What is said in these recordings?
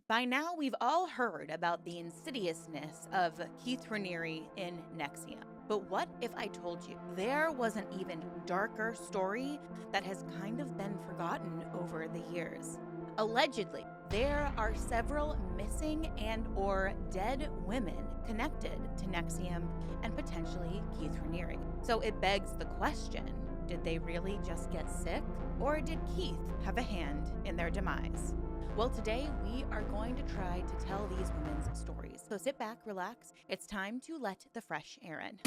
By now, we've all heard about the insidiousness of Keith Raniere in NXIVM. But what if I told you there was an even darker story that has kind of been forgotten over the years? Allegedly, there are several missing and or dead women connected to NXIVM and potentially Keith Raniere. So it begs the question, did they really just get sick? Or did Keith have a hand in their demise? Well, today we are going to try to tell these women's stories. So sit back, relax. It's time to let the fresh air in.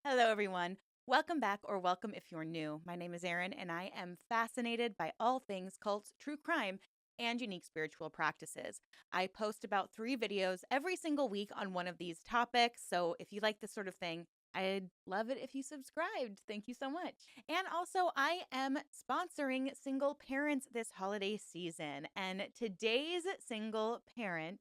Hello, everyone. Welcome back, or welcome if you're new. My name is Erin, and I am fascinated by all things cults, true crime, and unique spiritual practices. I post about 3 videos every single week on one of these topics, so if you like this sort of thing, I'd love it if you subscribed. Thank you so much. And also, I am sponsoring single parents this holiday season, and today's single parent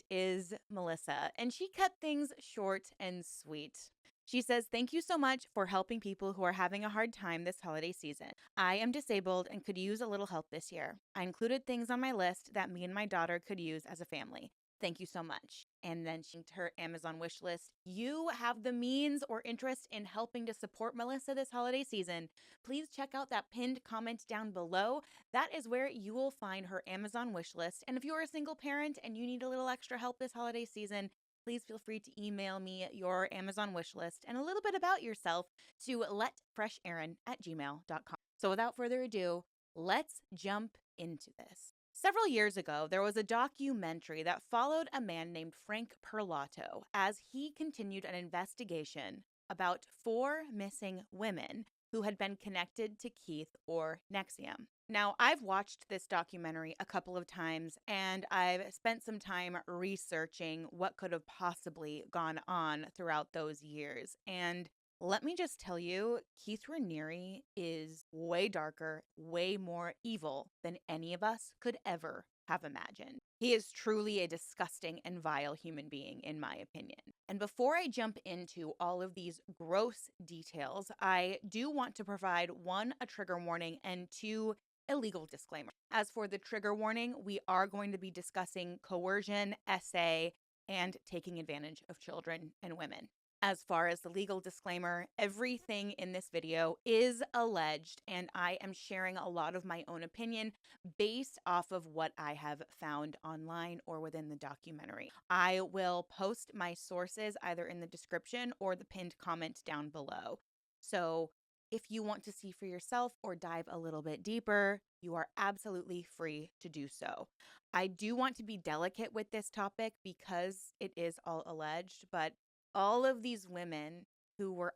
is Melissa, and she cut things short and sweet. She says, "Thank you so much for helping people who are having a hard time this holiday season. I am disabled and could use a little help this year. I included things on my list that me and my daughter could use as a family. Thank you so much." And then she linked her Amazon wish list. You have the means or interest in helping to support Melissa this holiday season, please check out that pinned comment down below. That is where you will find her Amazon wish list. And if you're a single parent and you need a little extra help this holiday season, please feel free to email me your Amazon wish list and a little bit about yourself to letfresherin@gmail.com. So without further ado, let's jump into this. Several years ago, there was a documentary that followed a man named Frank Perlotto as he continued an investigation about 4 missing women who had been connected to Keith or NXIVM. Now, I've watched this documentary a couple of times, and I've spent some time researching what could have possibly gone on throughout those years. And let me just tell you, Keith Raniere is way darker, way more evil than any of us could ever have imagined. He is truly a disgusting and vile human being, in my opinion. And before I jump into all of these gross details, I do want to provide 1, a trigger warning, and 2, a legal disclaimer. As for the trigger warning, we are going to be discussing coercion, SA, and taking advantage of children and women. As far as the legal disclaimer, everything in this video is alleged, and I am sharing a lot of my own opinion based off of what I have found online or within the documentary. I will post my sources either in the description or the pinned comment down below. So if you want to see for yourself or dive a little bit deeper, you are absolutely free to do so. I do want to be delicate with this topic because it is all alleged, but all of these women who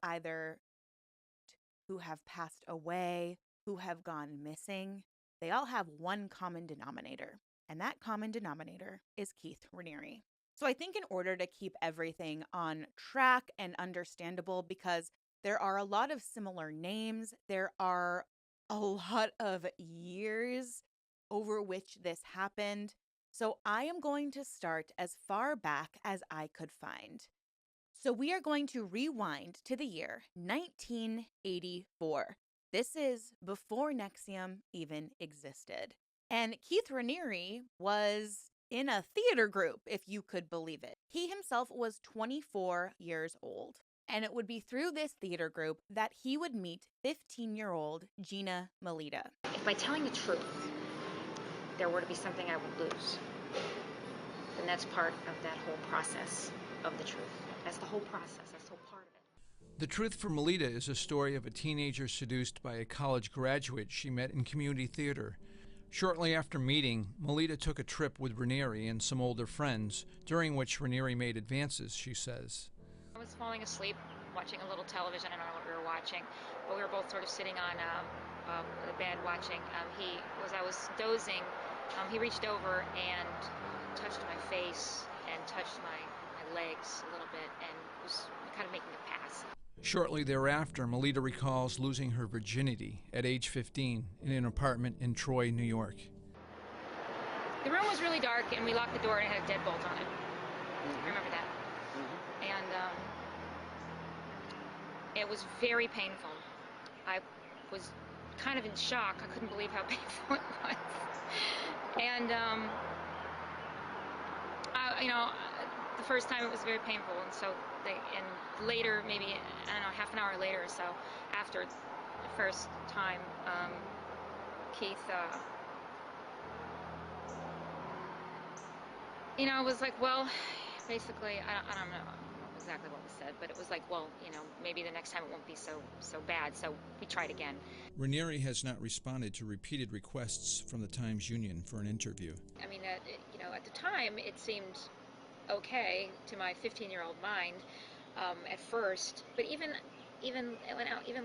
have passed away, who have gone missing, they all have one common denominator, and that common denominator is Keith Raniere. So I think in order to keep everything on track and understandable, because there are a lot of similar names, there are a lot of years over which this happened, so I am going to start as far back as I could find. So we are going to rewind to the year 1984. This is before NXIVM even existed. And Keith Raniere was in a theater group, if you could believe it. He himself was 24 years old. And it would be through this theater group that he would meet 15-year-old Gina Molita. If by telling the truth, there were to be something I would lose, then that's part of that whole process of the truth. That's the whole process. That's the whole part of it. The Truth for Molita is a story of a teenager seduced by a college graduate she met in community theater. Shortly after meeting, Molita took a trip with Raniere and some older friends, during which Raniere made advances, she says. I was falling asleep, watching a little television. I don't know what we were watching, but we were both sort of sitting on the bed watching. As I was dozing, he reached over and touched my face and touched my legs a little bit and was kind of making a pass. Shortly thereafter, Molita recalls losing her virginity at age 15 in an apartment in Troy, New York. The room was really dark, and we locked the door and it had a deadbolt on it. I remember that. And it was very painful. I was kind of in shock. I couldn't believe how painful it was. And, the first time it was very painful, and so later, maybe, I don't know, half an hour later or so, after the first time, Keith, was like, well, basically, I don't know exactly what was said, but it was like, well, maybe the next time it won't be so bad, so we tried again. Raniere has not responded to repeated requests from the Times-Union for an interview. I mean, at the time, it seemed okay to my 15-year-old mind at first, but even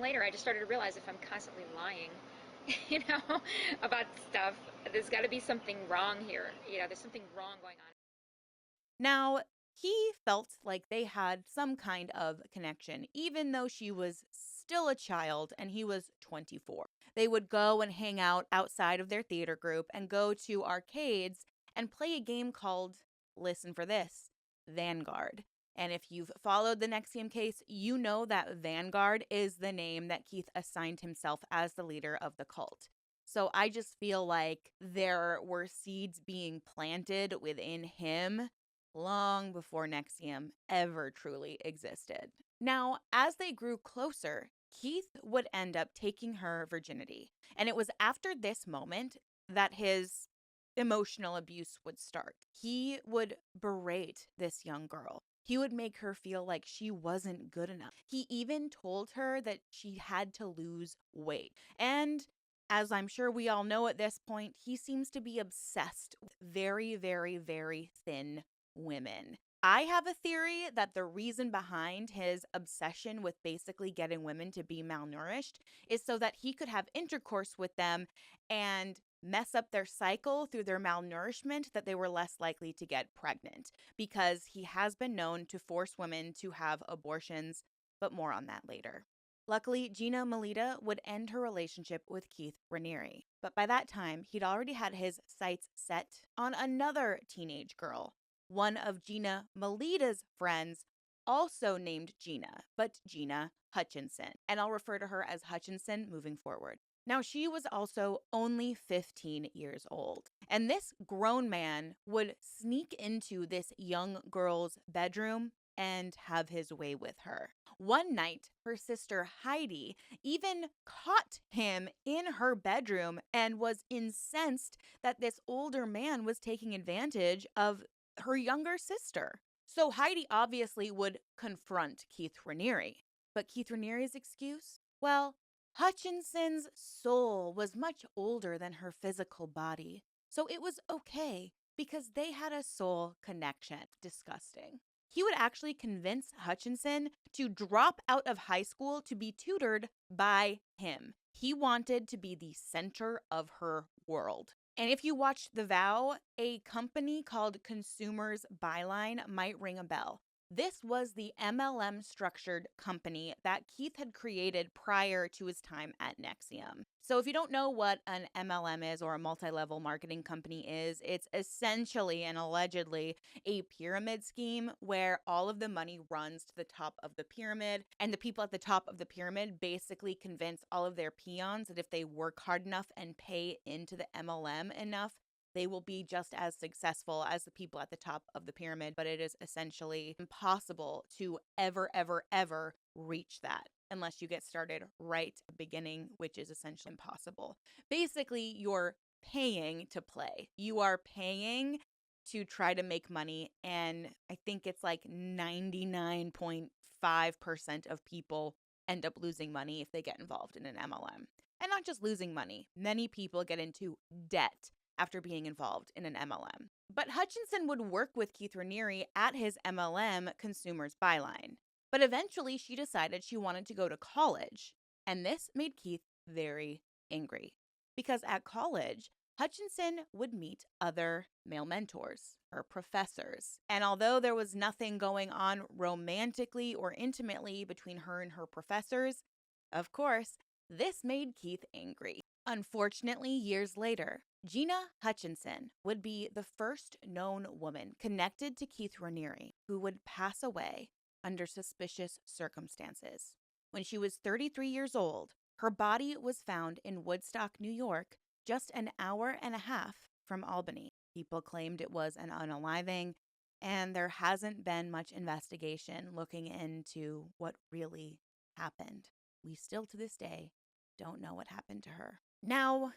later, I just started to realize if I'm constantly lying, about stuff, there's got to be something wrong here. There's something wrong going on. Now, he felt like they had some kind of connection, even though she was still a child and he was 24. They would go and hang out outside of their theater group and go to arcades and play a game called, listen for this, Vanguard. And if you've followed the NXIVM case, you know that Vanguard is the name that Keith assigned himself as the leader of the cult. So I just feel like there were seeds being planted within him long before NXIVM ever truly existed. Now, as they grew closer, Keith would end up taking her virginity. And it was after this moment that his emotional abuse would start. He would berate this young girl. He would make her feel like she wasn't good enough. He even told her that she had to lose weight. And as I'm sure we all know at this point, he seems to be obsessed with very, very, very thin women. I have a theory that the reason behind his obsession with basically getting women to be malnourished is so that he could have intercourse with them and mess up their cycle through their malnourishment, that they were less likely to get pregnant, because he has been known to force women to have abortions, but more on that later. Luckily, Gina Molita would end her relationship with Keith Raniere, but by that time, he'd already had his sights set on another teenage girl, one of Gina Molita's friends, also named Gina, but Gina Hutchinson, and I'll refer to her as Hutchinson moving forward. Now, she was also only 15 years old, and this grown man would sneak into this young girl's bedroom and have his way with her. One night, her sister Heidi even caught him in her bedroom and was incensed that this older man was taking advantage of her younger sister. So Heidi obviously would confront Keith Raniere. But Keith Raniere's excuse? Well, Hutchinson's soul was much older than her physical body, so it was okay because they had a soul connection. Disgusting. He would actually convince Hutchinson to drop out of high school to be tutored by him. He wanted to be the center of her world. And if you watched The Vow, a company called Consumers Byline might ring a bell. This was the MLM structured company that Keith had created prior to his time at NXIVM. So if you don't know what an MLM is, or a multi-level marketing company is, it's essentially and allegedly a pyramid scheme where all of the money runs to the top of the pyramid, and the people at the top of the pyramid basically convince all of their peons that if they work hard enough and pay into the MLM enough, they will be just as successful as the people at the top of the pyramid, but it is essentially impossible to ever reach that unless you get started right at the beginning, which is essentially impossible. Basically, you're paying to play. You are paying to try to make money, and I think it's like 99.5% of people end up losing money if they get involved in an MLM. And not just losing money, many people get into debt after being involved in an MLM. But Hutchinson would work with Keith Raniere at his MLM Consumers Byline. But eventually she decided she wanted to go to college. And this made Keith very angry. Because at college, Hutchinson would meet other male mentors, her professors. And although there was nothing going on romantically or intimately between her and her professors, of course, this made Keith angry. Unfortunately, years later, Gina Hutchinson would be the first known woman connected to Keith Raniere who would pass away under suspicious circumstances. When she was 33 years old, her body was found in Woodstock, New York, just an hour and a half from Albany. People claimed it was an unaliving, and there hasn't been much investigation looking into what really happened. We still, to this day, don't know what happened to her. Now,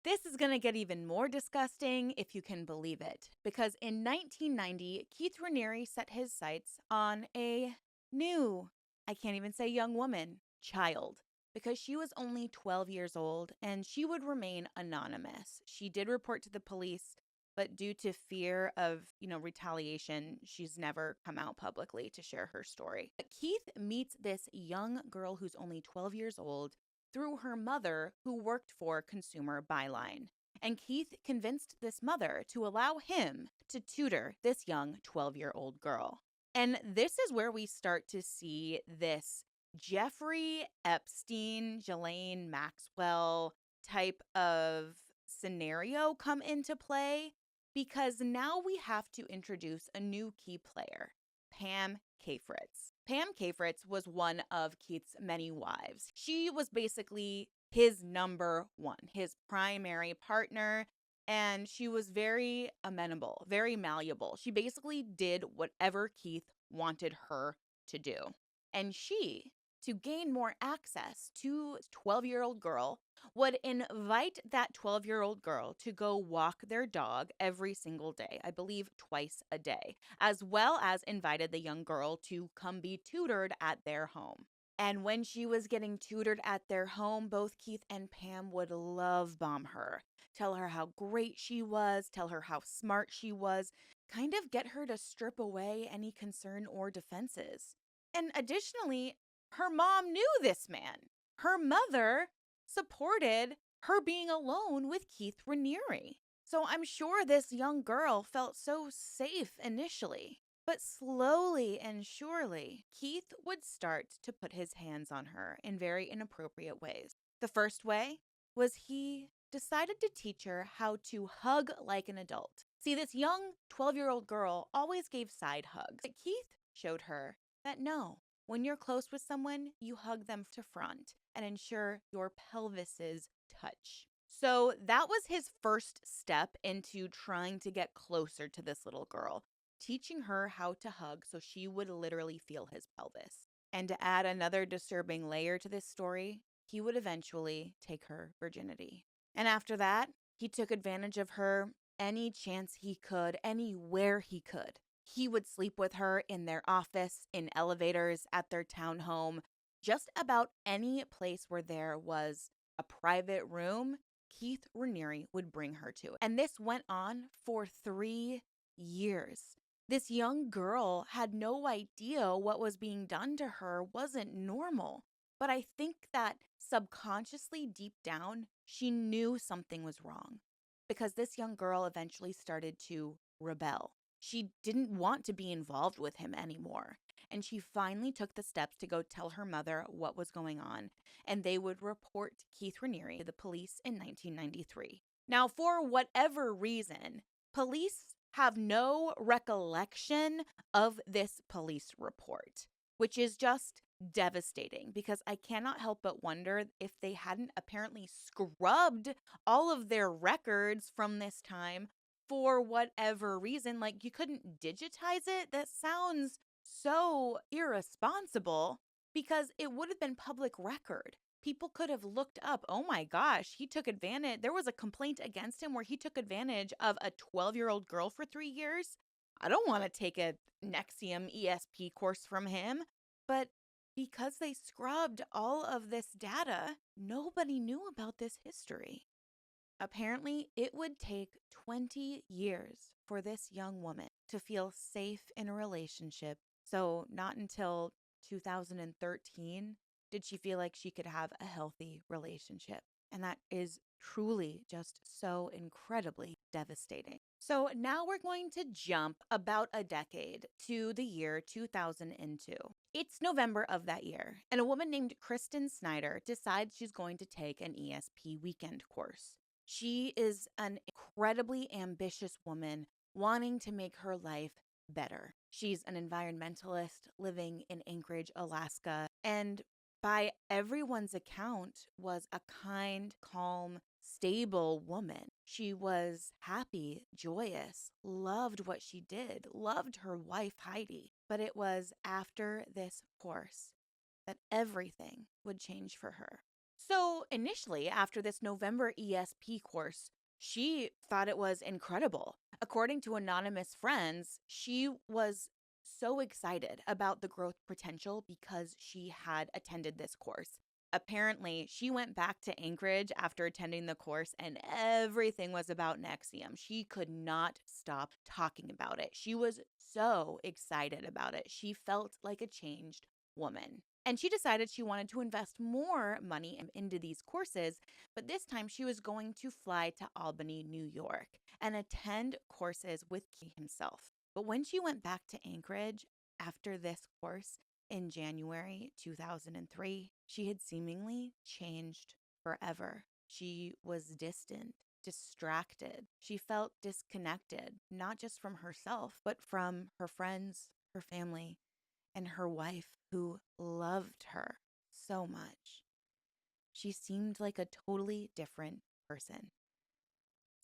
this is going to get even more disgusting, if you can believe it, because in 1990, Keith Raniere set his sights on a new, I can't even say young woman, child, because she was only 12 years old and she would remain anonymous. She did report to the police, but due to fear of, retaliation, she's never come out publicly to share her story. But Keith meets this young girl who's only 12 years old through her mother, who worked for Consumer Byline. And Keith convinced this mother to allow him to tutor this young 12-year-old girl. And this is where we start to see this Jeffrey Epstein, Ghislaine Maxwell type of scenario come into play, because now we have to introduce a new key player, Pam Kafritz. Pam Kafritz was one of Keith's many wives. She was basically his number one, his primary partner, and she was very amenable, very malleable. She basically did whatever Keith wanted her to do. And she, to gain more access to a 12-year-old girl, would invite that 12-year-old girl to go walk their dog every single day, I believe twice a day, as well as invited the young girl to come be tutored at their home. And when she was getting tutored at their home, both Keith and Pam would love bomb her, tell her how great she was, tell her how smart she was, kind of get her to strip away any concern or defenses. And additionally, her mom knew this man. Her mother supported her being alone with Keith Raniere. So I'm sure this young girl felt so safe initially. But slowly and surely, Keith would start to put his hands on her in very inappropriate ways. The first way was he decided to teach her how to hug like an adult. See, this young 12-year-old girl always gave side hugs. But Keith showed her that no, when you're close with someone, you hug them to front and ensure your pelvises touch. So that was his first step into trying to get closer to this little girl, teaching her how to hug so she would literally feel his pelvis. And to add another disturbing layer to this story, he would eventually take her virginity. And after that, he took advantage of her any chance he could, anywhere he could. He would sleep with her in their office, in elevators, at their townhome, just about any place where there was a private room, Keith Raniere would bring her to. And this went on for 3 years. This young girl had no idea what was being done to her wasn't normal. But I think that subconsciously, deep down, she knew something was wrong, because this young girl eventually started to rebel. She didn't want to be involved with him anymore. And she finally took the steps to go tell her mother what was going on. And they would report Keith Raniere to the police in 1993. Now, for whatever reason, police have no recollection of this police report, which is just devastating, because I cannot help but wonder if they hadn't apparently scrubbed all of their records from this time for whatever reason. Like, you couldn't digitize it? That sounds so irresponsible, because it would have been public record. People could have looked up, oh my gosh, he took advantage. There was a complaint against him where he took advantage of a 12-year-old girl for 3 years. I don't want to take a NXIVM ESP course from him. But because they scrubbed all of this data, nobody knew about this history. Apparently, it would take 20 years for this young woman to feel safe in a relationship. So not until 2013 did she feel like she could have a healthy relationship. And that is truly just so incredibly devastating. So now we're going to jump about a decade to the year 2002. It's November of that year, and a woman named Kristen Snyder decides she's going to take an ESP weekend course. She is an incredibly ambitious woman wanting to make her life better. She's an environmentalist living in Anchorage, Alaska, and by everyone's account, was a kind, calm, stable woman. She was happy, joyous, loved what she did, loved her wife, Heidi. But it was after this course that everything would change for her. So initially, after this November ESP course, she thought it was incredible. According to anonymous friends, she was so excited about the growth potential because she had attended this course. Apparently, she went back to Anchorage after attending the course and everything was about NXIVM. She could not stop talking about it. She was so excited about it. She felt like a changed woman. And she decided she wanted to invest more money into these courses, but this time she was going to fly to Albany, New York, and attend courses with Keith himself. But when she went back to Anchorage after this course in January 2003, she had seemingly changed forever. She was distant, distracted. She felt disconnected, not just from herself, but from her friends, her family, and her wife, who loved her so much. She seemed like a totally different person.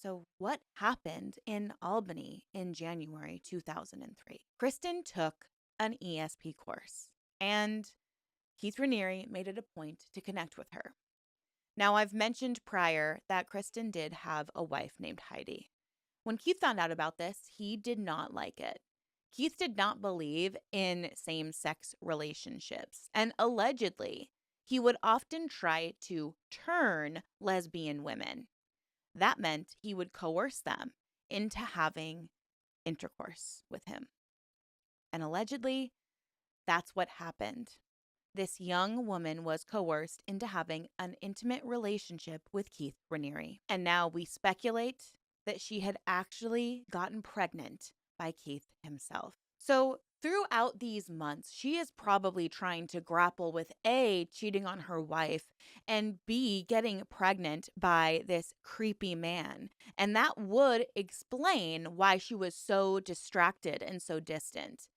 So, what happened in Albany in January 2003? Kristen took an ESP course, and Keith Raniere made it a point to connect with her. Now, I've mentioned prior that Kristen did have a wife named Heidi. When Keith found out about this, he did not like it. Keith did not believe in same-sex relationships, and allegedly, he would often try to turn lesbian women. That meant he would coerce them into having intercourse with him. And allegedly, that's what happened. This young woman was coerced into having an intimate relationship with Keith Raniere. And now we speculate that she had actually gotten pregnant by Keith himself. So throughout these months, she is probably trying to grapple with A, cheating on her wife, and B, getting pregnant by this creepy man. And that would explain why she was so distracted and so distant.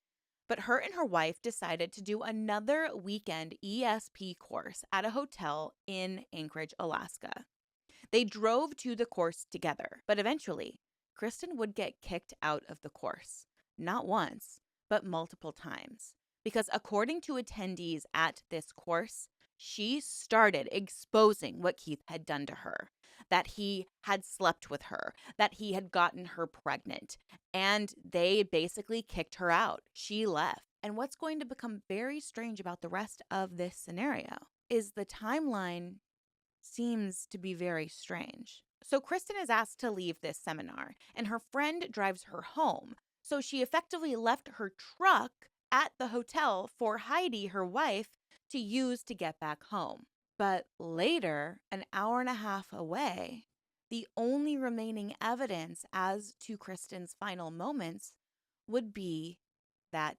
But her and her wife decided to do another weekend ESP course at a hotel in Anchorage, Alaska. They drove to the course together, but eventually, Kristen would get kicked out of the course. Not once, but multiple times. Because according to attendees at this course, she started exposing what Keith had done to her, that he had slept with her, that he had gotten her pregnant, and they basically kicked her out. She left. And what's going to become very strange about the rest of this scenario is the timeline seems to be very strange. So Kristen is asked to leave this seminar, and her friend drives her home. So she effectively left her truck at the hotel for Heidi, her wife, to use to get back home. But later, an hour and a half away, the only remaining evidence as to Kristen's final moments would be that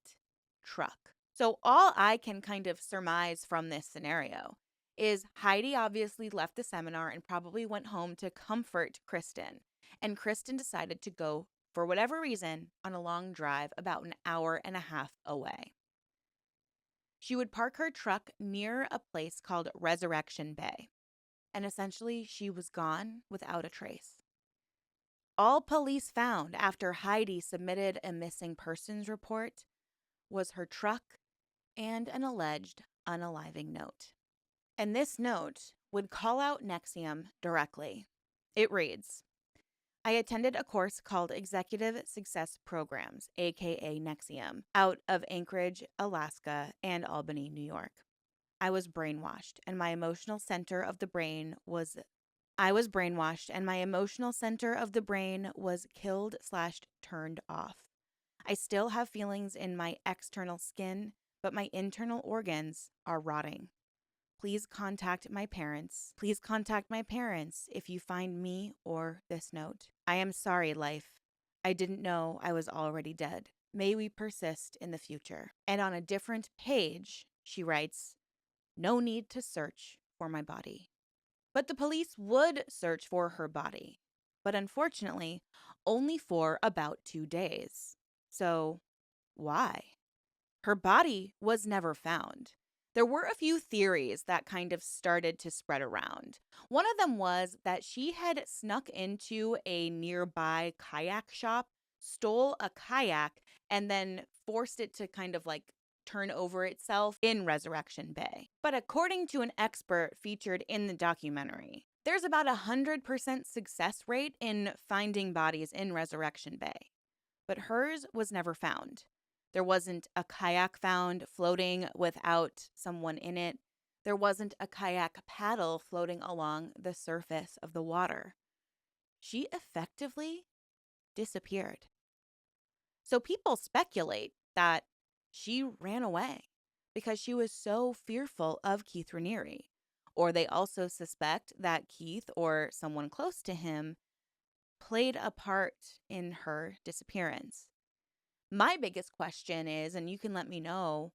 truck. So all I can kind of surmise from this scenario is Heidi obviously left the seminar and probably went home to comfort Kristen. And Kristen decided to go, for whatever reason, on a long drive about an hour and a half away. She would park her truck near a place called Resurrection Bay. And essentially, she was gone without a trace. All police found after Heidi submitted a missing persons report was her truck and an alleged unaliving note. And this note would call out NXIVM directly. It reads, I attended a course called Executive Success Programs, aka NXIVM, out of Anchorage, Alaska, and Albany, New York. I was brainwashed, and my emotional center of the brain was killed/turned off. I still have feelings in my external skin, but my internal organs are rotting. please contact my parents. Please contact my parents if you find me or this note. I am sorry, life. I didn't know I was already dead. May we persist in the future. And on a different page, she writes, no need to search for my body. But the police would search for her body, but unfortunately, only for about 2 days. So, why? Her body was never found. There were a few theories that kind of started to spread around. One of them was that she had snuck into a nearby kayak shop, stole a kayak, and then forced it to kind of like turn over itself in Resurrection Bay. But according to an expert featured in the documentary, there's about 100% success rate in finding bodies in Resurrection Bay. But hers was never found. There wasn't a kayak found floating without someone in it. There wasn't a kayak paddle floating along the surface of the water. She effectively disappeared. So people speculate that she ran away because she was so fearful of Keith Raniere. Or they also suspect that Keith or someone close to him played a part in her disappearance. My biggest question is, and you can let me know,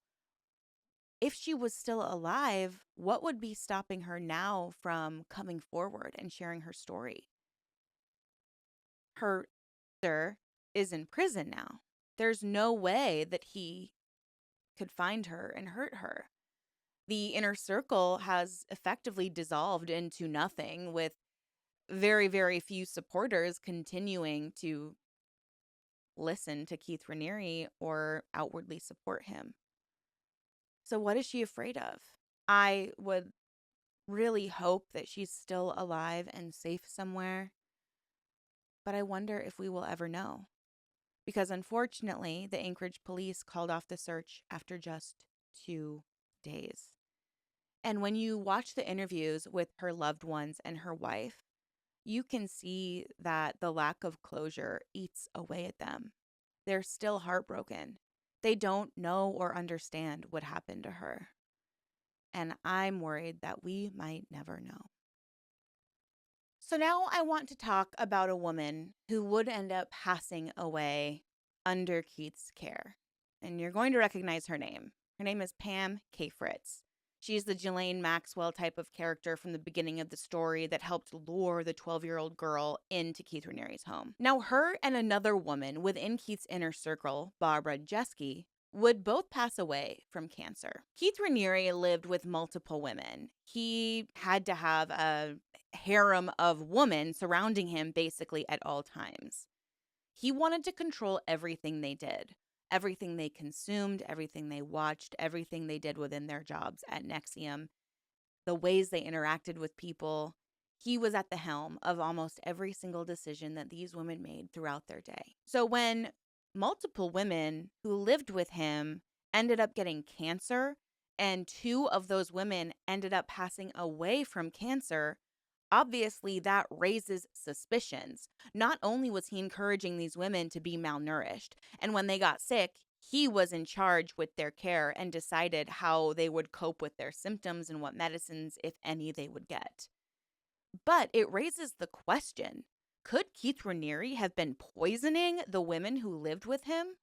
if she was still alive, what would be stopping her now from coming forward and sharing her story? Her sister is in prison now. There's no way that he could find her and hurt her. The inner circle has effectively dissolved into nothing, with very, very few supporters continuing to listen to Keith Raniere or outwardly support him. So what is she afraid of? I would really hope that she's still alive and safe somewhere, but I wonder if we will ever know. Because unfortunately, the Anchorage police called off the search after just 2 days. And when you watch the interviews with her loved ones and her wife, you can see that the lack of closure eats away at them. They're still heartbroken. They don't know or understand what happened to her. And I'm worried that we might never know. So now I want to talk about a woman who would end up passing away under Keith's care. And you're going to recognize her name. Her name is Pam Fritz. She's the Ghislaine Maxwell type of character from the beginning of the story that helped lure the 12-year-old girl into Keith Raniere's home. Now, her and another woman within Keith's inner circle, Barbara Jeske, would both pass away from cancer. Keith Raniere lived with multiple women. He had to have a harem of women surrounding him basically at all times. He wanted to control everything they did. Everything they consumed, everything they watched, everything they did within their jobs at NXIVM, the ways they interacted with people. He was at the helm of almost every single decision that these women made throughout their day. So when multiple women who lived with him ended up getting cancer, and 2 of those women ended up passing away from cancer, obviously that raises suspicions. Not only was he encouraging these women to be malnourished, and when they got sick, he was in charge with their care and decided how they would cope with their symptoms and what medicines, if any, they would get. But it raises the question, could Keith Raniere have been poisoning the women who lived with him?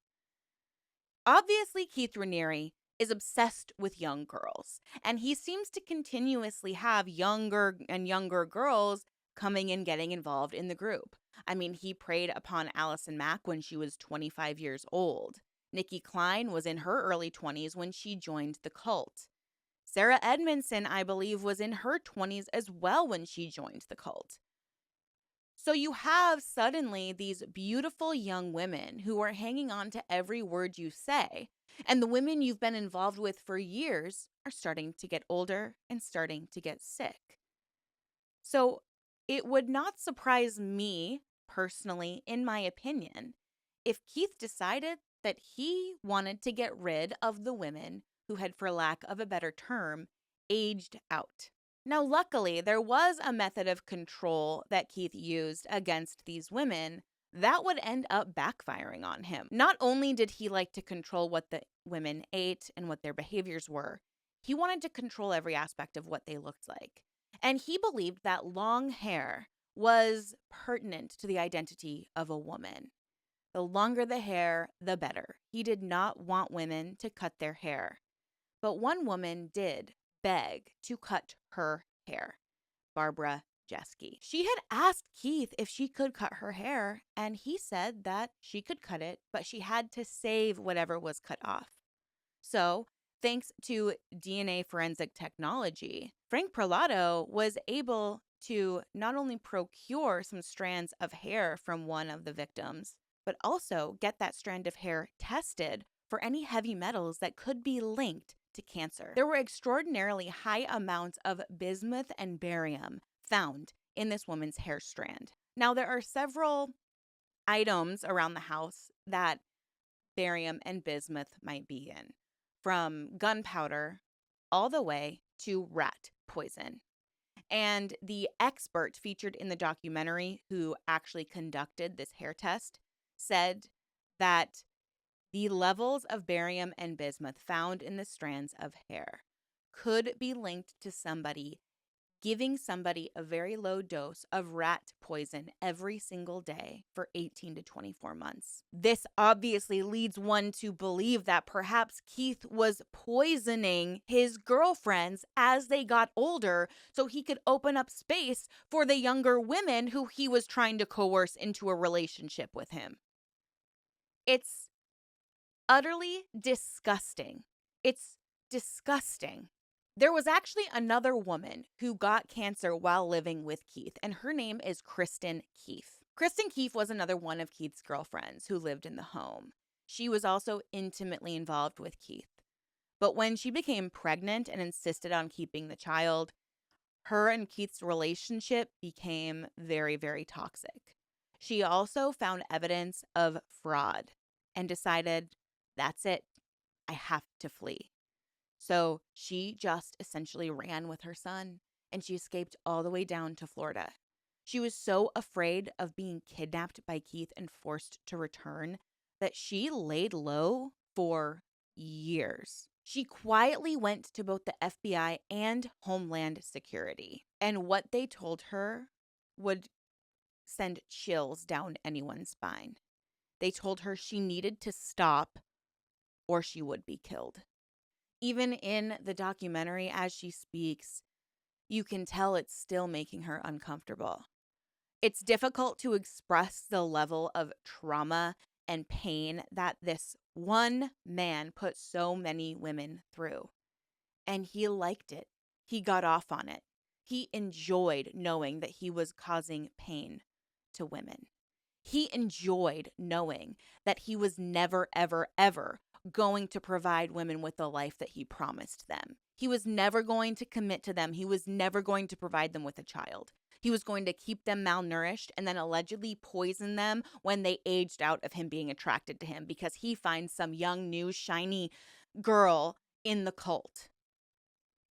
Obviously, Keith Raniere is obsessed with young girls, and he seems to continuously have younger and younger girls coming and getting involved in the group. I mean, he preyed upon Allison Mack when she was 25 years old. Nikki Klein was in her early 20s when she joined the cult. Sarah Edmondson, I believe, was in her 20s as well when she joined the cult. So you have suddenly these beautiful young women who are hanging on to every word you say. And the women you've been involved with for years are starting to get older and starting to get sick. So it would not surprise me, personally, in my opinion, if Keith decided that he wanted to get rid of the women who had, for lack of a better term, aged out. Now, luckily, there was a method of control that Keith used against these women that would end up backfiring on him. Not only did he like to control what the women ate and what their behaviors were, He wanted to control every aspect of what they looked like. And he believed that long hair was pertinent to the identity of a woman. The longer the hair, the better. He did not want women to cut their hair. But one woman did beg to cut her hair, Barbara Jeske. She had asked Keith if she could cut her hair, and he said that she could cut it, but she had to save whatever was cut off. So, thanks to DNA forensic technology, Frank Perlato was able to not only procure some strands of hair from one of the victims, but also get that strand of hair tested for any heavy metals that could be linked to cancer. There were extraordinarily high amounts of bismuth and barium found in this woman's hair strand. Now, there are several items around the house that barium and bismuth might be in, from gunpowder all the way to rat poison. And the expert featured in the documentary who actually conducted this hair test said that the levels of barium and bismuth found in the strands of hair could be linked to somebody giving somebody a very low dose of rat poison every single day for 18 to 24 months. This obviously leads one to believe that perhaps Keith was poisoning his girlfriends as they got older so he could open up space for the younger women who he was trying to coerce into a relationship with him. It's utterly disgusting. It's disgusting. There was actually another woman who got cancer while living with Keith, and her name is Kristin Keith. Kristin Keith was another one of Keith's girlfriends who lived in the home. She was also intimately involved with Keith. But when she became pregnant and insisted on keeping the child, her and Keith's relationship became very, very toxic. She also found evidence of fraud and decided, that's it, I have to flee. So she just essentially ran with her son, and she escaped all the way down to Florida. She was so afraid of being kidnapped by Keith and forced to return that she laid low for years. She quietly went to both the FBI and Homeland Security, and what they told her would send chills down anyone's spine. They told her she needed to stop or she would be killed. Even in the documentary, as she speaks, you can tell it's still making her uncomfortable. It's difficult to express the level of trauma and pain that this one man put so many women through. And he liked it. He got off on it. He enjoyed knowing that he was causing pain to women. He enjoyed knowing that he was never, ever, ever going to provide women with the life that he promised them. He was never going to commit to them. He was never going to provide them with a child. He was going to keep them malnourished and then allegedly poison them when they aged out of him being attracted to him because he finds some young, new, shiny girl in the cult.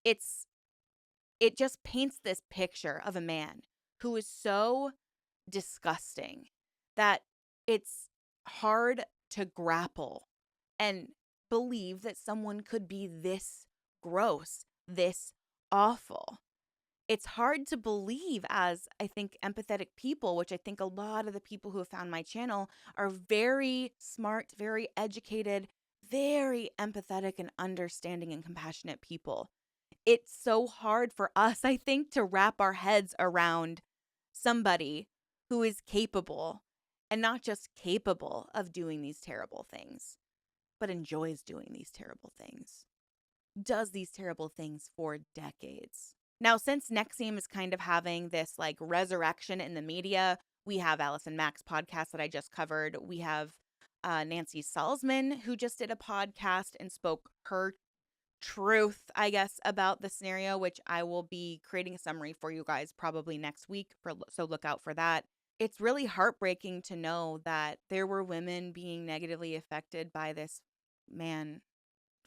It just paints this picture of a man who is so disgusting that it's hard to grapple and believe that someone could be this gross, this awful. It's hard to believe as, I think, empathetic people, which I think a lot of the people who have found my channel are very smart, very educated, very empathetic and understanding and compassionate people. It's so hard for us, I think, to wrap our heads around somebody who is capable, and not just capable of doing these terrible things, but enjoys doing these terrible things, does these terrible things for decades. Now, since NXIVM is kind of having this like resurrection in the media, we have Allison Mack's podcast that I just covered. We have Nancy Salzman, who just did a podcast and spoke her truth, I guess, about the scenario, which I will be creating a summary for you guys probably next week, so look out for that. It's really heartbreaking to know that there were women being negatively affected by this man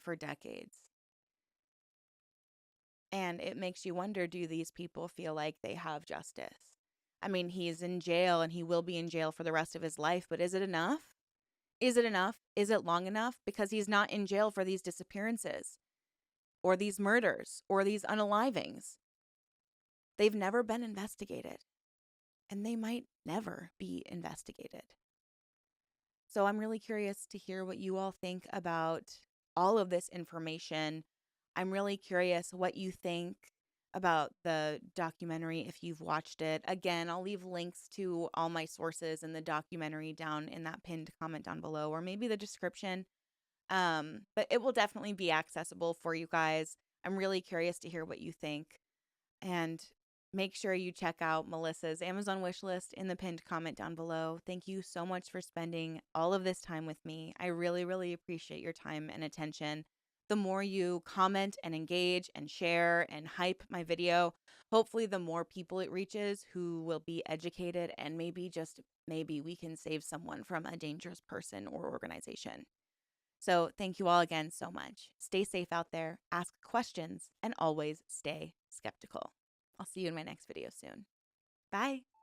for decades. And it makes you wonder, do these people feel like they have justice? I mean, he's in jail and he will be in jail for the rest of his life, but is it enough? Is it enough? Is it long enough? Because he's not in jail for these disappearances. or these murders or these unalivings. They've never been investigated, and they might never be investigated. So I'm really curious to hear what you all think about all of this information. I'm really curious what you think about the documentary if you've watched it. Again, I'll leave links to all my sources in the documentary down in that pinned comment down below, or maybe the description. But it will definitely be accessible for you guys. I'm really curious to hear what you think. And make sure you check out Melissa's Amazon wishlist in the pinned comment down below. Thank you so much for spending all of this time with me. I really, really appreciate your time and attention. The more you comment and engage and share and hype my video, hopefully the more people it reaches who will be educated, and maybe, just maybe, we can save someone from a dangerous person or organization. So thank you all again so much. Stay safe out there, ask questions, and always stay skeptical. I'll see you in my next video soon. Bye.